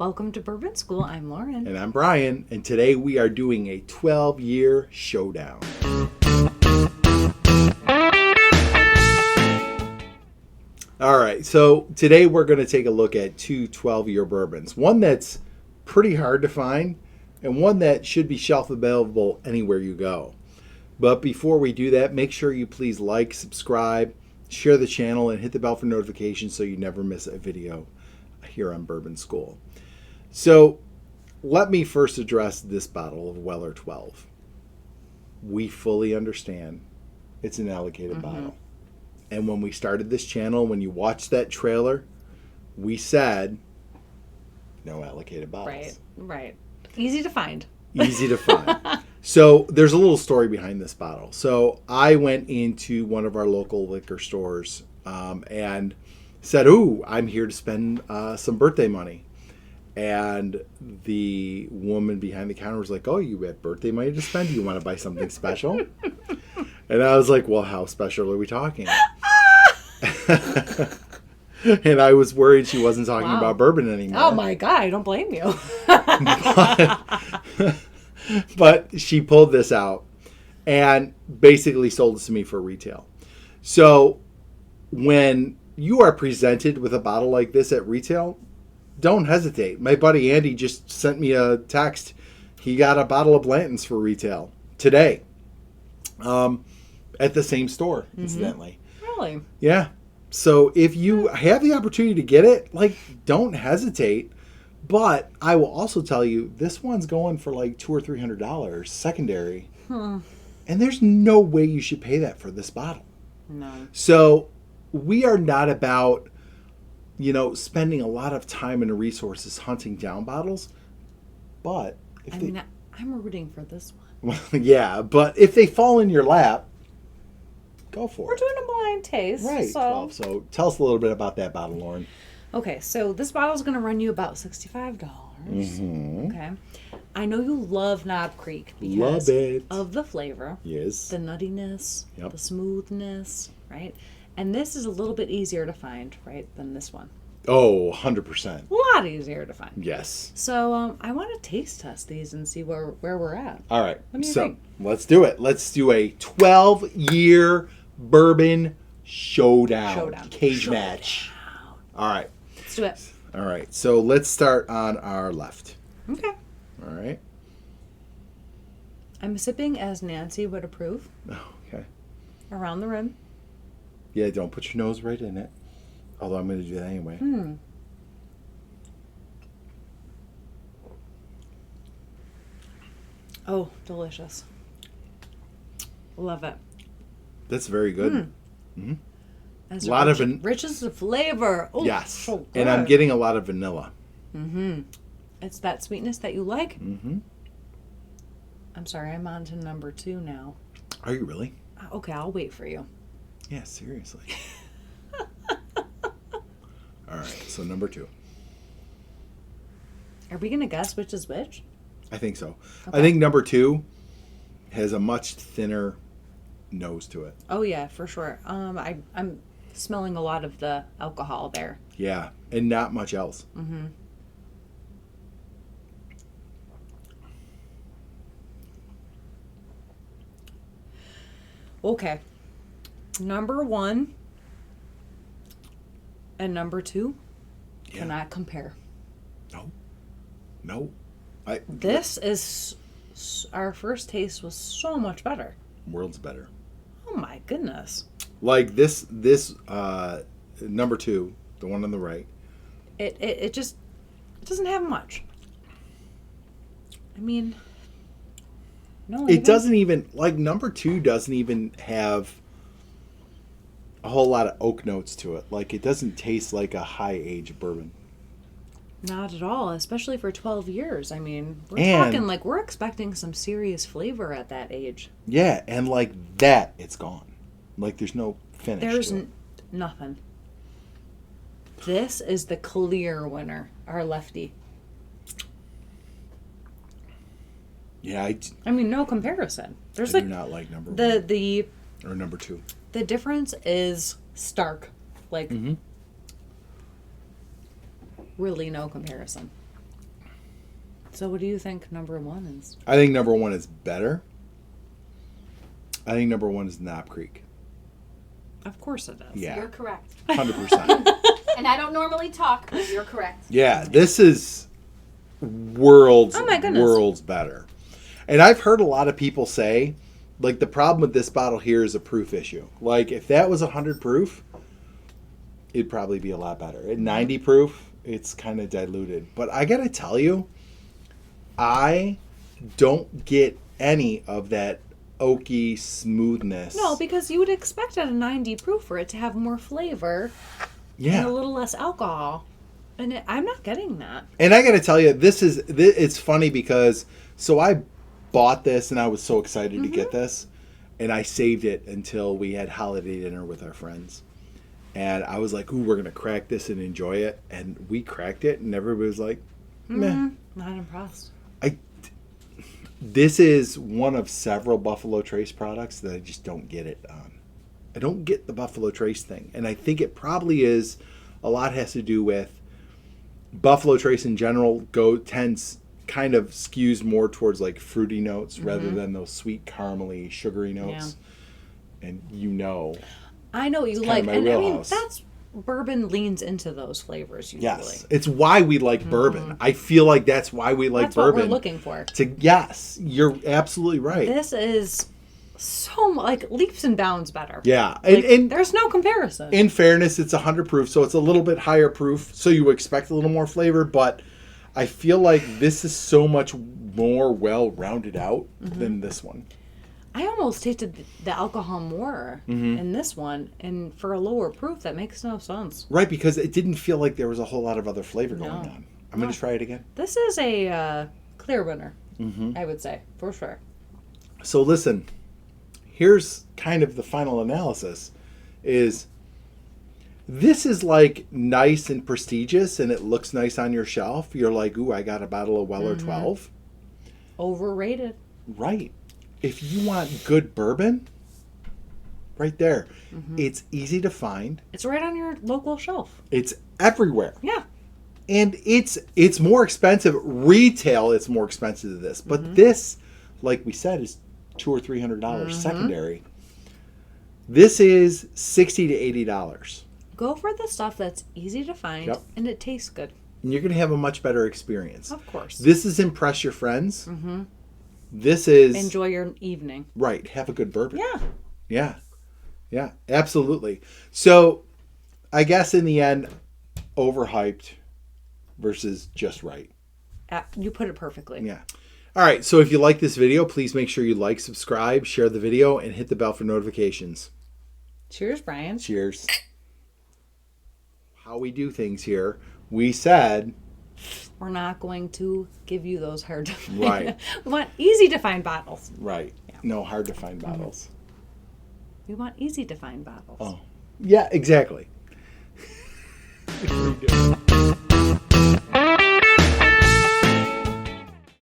Welcome to Bourbon School. I'm Lauren. And I'm Brian, and today we are doing a 12-year showdown. All right, so today we're going to take a look at two 12-year bourbons. One that's pretty hard to find, and one that should be shelf available anywhere you go. But before we do that, make sure you please like, subscribe, share the channel, and hit the bell for notifications so you never miss a video here on Bourbon School. So let me first address this bottle of Weller 12. We fully understand it's an allocated bottle. And when we started this channel, when you watched that trailer, we said no allocated bottles. Right. Easy to find. Easy to find. So there's a little story behind this bottle. So I went into one of our local liquor stores and said, "Ooh, I'm here to spend some birthday money." And the woman behind the counter was like, "Oh, you have birthday money to spend? Do you want to buy something special?" And I was like, "Well, how special are we talking?" And I was worried she wasn't talking about bourbon anymore. Oh my God, I don't blame you. But she pulled this out and basically sold it to me for retail. So when you are presented with a bottle like this at retail, don't hesitate. My buddy Andy just sent me a text. He got a bottle of Blanton's for retail today at the same store, incidentally. Really? Yeah. So if you have the opportunity to get it, don't hesitate. But I will also tell you, this one's going for like $200 or $300 secondary. And there's no way you should pay that for this bottle. No. So we are not about, spending a lot of time and resources hunting down bottles. But I'm rooting for this one. Yeah, but if they fall in your lap, go for We're it. doing a blind taste. Right. So tell us a little bit about that bottle, Lauren. Okay, so this bottle is going to run you about $65. Okay. I know you love Knob Creek because of the flavor. Yes. The nuttiness, the smoothness, right? And this is a little bit easier to find, right, than this one. Oh, 100%. A lot easier to find. Yes. So I want to taste test these and see where we're at. All right. What do you think? Let's do it. Let's do a 12-year bourbon showdown. Cage match. All right. Let's do it. All right. So let's start on our left. Okay. All right. I'm sipping as Nancy would approve. Oh, okay. Around the rim. Yeah, don't put your nose right in it. Although I'm going to do that anyway. Oh, delicious. Love it. That's very good. That's a lot of richness of flavor. Oh, yes. So good. And I'm getting a lot of vanilla. It's that sweetness that you like. I'm sorry, I'm on to number 2 now. Are you really? Okay, I'll wait for you. Yeah, seriously. All right, so number 2. Are we going to guess which is which? I think so. Okay. I think number 2 has a much thinner nose to it. Oh, yeah, for sure. I'm smelling a lot of the alcohol there. Yeah, and not much else. Okay. Number 1 and number 2 cannot compare. No. This is... Our first taste was so much better. World's better. Oh my goodness. Like this number 2, the one on the right. It just doesn't have much. I mean, no. It doesn't even, number 2 doesn't even have a whole lot of oak notes to it. Like, it doesn't taste like a high age bourbon. Not at all, especially for 12 years. I mean, we're expecting some serious flavor at that age. Yeah, and that, it's gone. There's no finish. There's nothing. This is the clear winner, our lefty. Yeah, I mean, no comparison. I do not like number 1. Or number 2. The difference is stark. Really no comparison. So what do you think number one is? I think number one is better. I think number one is Knob Creek. Of course it is. Yeah. You're correct. 100%. And I don't normally talk, but you're correct. Yeah, this is worlds better. And I've heard a lot of people say, like, the problem with this bottle here is a proof issue. Like, if that was 100 proof, it'd probably be a lot better. At 90 proof, it's kind of diluted. But I got to tell you, I don't get any of that oaky smoothness. No, because you would expect at a 90 proof for it to have more flavor and a little less alcohol. And I'm not getting that. And I got to tell you, it's funny because, so I bought this and I was so excited to get this. And I saved it until we had holiday dinner with our friends. And I was like, ooh, we're going to crack this and enjoy it. And we cracked it and everybody was like, meh. Not impressed. This is one of several Buffalo Trace products that I just don't get it on. I don't get the Buffalo Trace thing. And I think it probably is, a lot has to do with Buffalo Trace in general tends kind of skews more towards like fruity notes rather than those sweet caramely sugary notes. Yeah. And I know you like, and I mean, that's bourbon leans into those flavors usually. Yes, it's why we like bourbon. I feel like that's why we like bourbon. That's what we're looking for. Yes, you're absolutely right. This is so like leaps and bounds better. Yeah, like, and there's no comparison. In fairness, it's 100 proof, so it's a little bit higher proof, so you expect a little more flavor. But I feel like this is so much more well rounded out than this one. I almost tasted the alcohol more in this one, and for a lower proof, that makes no sense. Right, because it didn't feel like there was a whole lot of other flavor going on. I'm going to try it again. This is a clear winner, I would say, for sure. So listen, here's kind of the final analysis. This is like nice and prestigious, and it looks nice on your shelf. You're like, ooh, I got a bottle of Weller 12. Overrated. Right. If you want good bourbon, right there. It's easy to find. It's right on your local shelf. It's everywhere. Yeah. And it's more expensive. Retail, it's more expensive than this. But this, like we said, is $200 or $300 secondary. This is $60 to $80. Go for the stuff that's easy to find and it tastes good. And you're going to have a much better experience. Of course. This is impress your friends. This is... enjoy your evening. Right. Have a good bourbon. Yeah. Yeah. Yeah. Absolutely. So, I guess in the end, overhyped versus just right. You put it perfectly. Yeah. All right. So, if you like this video, please make sure you like, subscribe, share the video, and hit the bell for notifications. Cheers, Brian. Cheers. How we do things here. We said... we're not going to give you those hard to find. Right. We want easy to find bottles. Right. Yeah. No hard to find bottles. We want easy to find bottles. Oh. Yeah, exactly.